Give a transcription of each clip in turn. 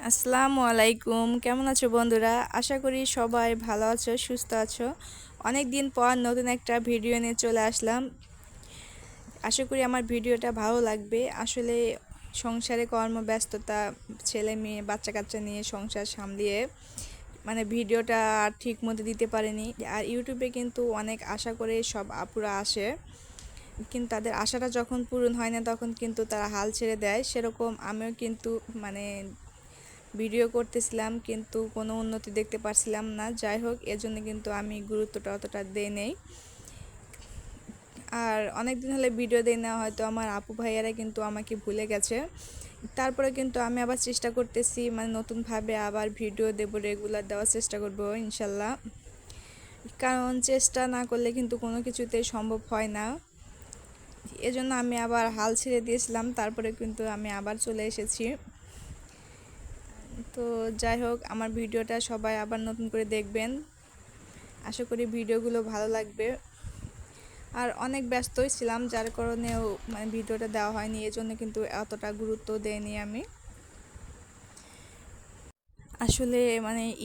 আসসালামু আলাইকুম, কেমন আছো বন্ধুরা? আশা করি সবাই ভালো আছো, সুস্থ আছো। অনেক দিন পর নতুন একটা ভিডিও নিয়ে চলে আসলাম। আশা করি আমার ভিডিওটা ভালো লাগবে। আসলে সংসারে কর্মব্যস্ততা, ছেলে মেয়ে বাচ্চা কাচ্চা নিয়ে সংসার সামলিয়ে ভিডিওটা আর ঠিক মতো দিতে পারিনি। আর ইউটিউবে কিন্তু অনেক আশা করে সব আপুরা আসে, কিন্তু তাদের আশাটা যখন পূরণ হয় না তখন কিন্তু তারা হাল ছেড়ে দেয়। সেরকম আমিও কিন্তু মানে ভিডিও করতেছিলাম, কিন্তু কোনো উন্নতি দেখতে পারছিলাম না। যাই হোক, এজন্য কিন্তু আমি গুরুত্বটা অতটা দেই নেই। আর অনেক দিন হলে ভিডিও দেই না, হয়তো আমার আপু ভাইয়ারা কিন্তু আমাকে ভুলে গেছে। তারপরে কিন্তু আমি আবার চেষ্টা করতেছি, নতুনভাবে আবার ভিডিও দেবো, রেগুলার দেওয়ার চেষ্টা করব ইনশাল্লাহ। কারণ চেষ্টা না করলে কিন্তু কোনো কিছুতেই সম্ভব হয় না। এজন্য আমি আবার হাল ছেড়ে দিয়েছিলাম, তারপরে কিন্তু আমি আবার চলে এসেছি। তো যাই হোক, আমার ভিডিওটা সবাই আবার নতুন করে দেখবেন। আশা করি ভিডিওগুলো ভালো লাগবে। আর অনেক ব্যস্তই ছিলাম, যার কারণেও ভিডিওটা দেওয়া হয়নি, এজন্য কিন্তু এতটা গুরুত্ব দেইনি আমি। আসলে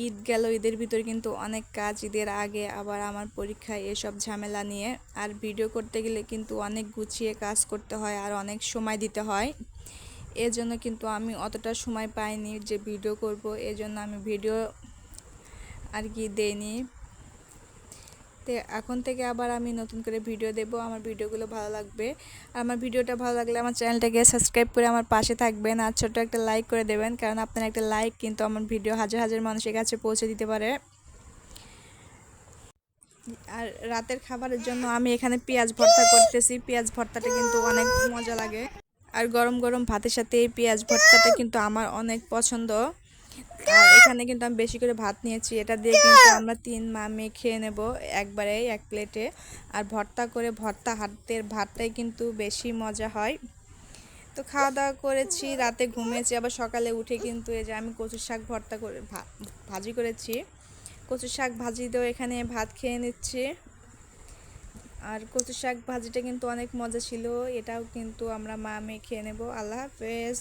ঈদ গেল, ঈদের ভিতরে কিন্তু অনেক কাজ, ঈদের আগে আবার আমার পরীক্ষা, এসব ঝামেলা নিয়ে আর ভিডিও করতে গেলে কিন্তু অনেক গুছিয়ে কাজ করতে হয় আর অনেক সময় দিতে হয়। এজন্য কিন্তু আমি অতটা সময় পাইনি যে ভিডিও করব, এজন্য আমি ভিডিও আর কি দেইনি। তো এখন থেকে আবার আমি নতুন করে ভিডিও দেব, আমার ভিডিওগুলো ভালো লাগবে। আর আমার ভিডিওটা ভালো লাগলে আমার চ্যানেলটাকে সাবস্ক্রাইব করে আমার পাশে থাকবেন, আর ছোট্ট একটা লাইক করে দেবেন, কারণ আপনার একটা লাইক কিন্তু আমার ভিডিও হাজার হাজার মানুষের কাছে পৌঁছে দিতে পারে। আর রাতের খাবারের জন্য আমি এখানে পেঁয়াজ ভর্তা করতেছি। পেঁয়াজ ভর্তাটা কিন্তু অনেক মজা লাগে, আর গরম গরম ভাতের সাথে এই পেঁয়াজ ভর্তাটা কিন্তু আমার অনেক পছন্দ। আর এখানে কিন্তু আমি বেশি করে ভাত নিয়েছি, এটা দিয়ে কিন্তু আমরা তিন মা মেয়ে খেয়ে নেব একবারে এক প্লেটে। আর ভর্তা করে, ভর্তা হাতের ভাতটাই কিন্তু বেশি মজা হয়। তো খাওয়া দাওয়া করেছি, রাতে ঘুমিয়েছি, আবার সকালে উঠে কিন্তু এই যে আমি কচু শাক ভর্তা করে ভাজি করেছি। কচু শাক ভাজি দিয়েও এখানে ভাত খেয়ে নিচ্ছি। আর কচু শাক ভাজিটা কিন্তু অনেক মজা ছিল, এটাও কিন্তু আমরা মা মেয়ে খেয়ে নেব। আল্লাহ হাফেজ।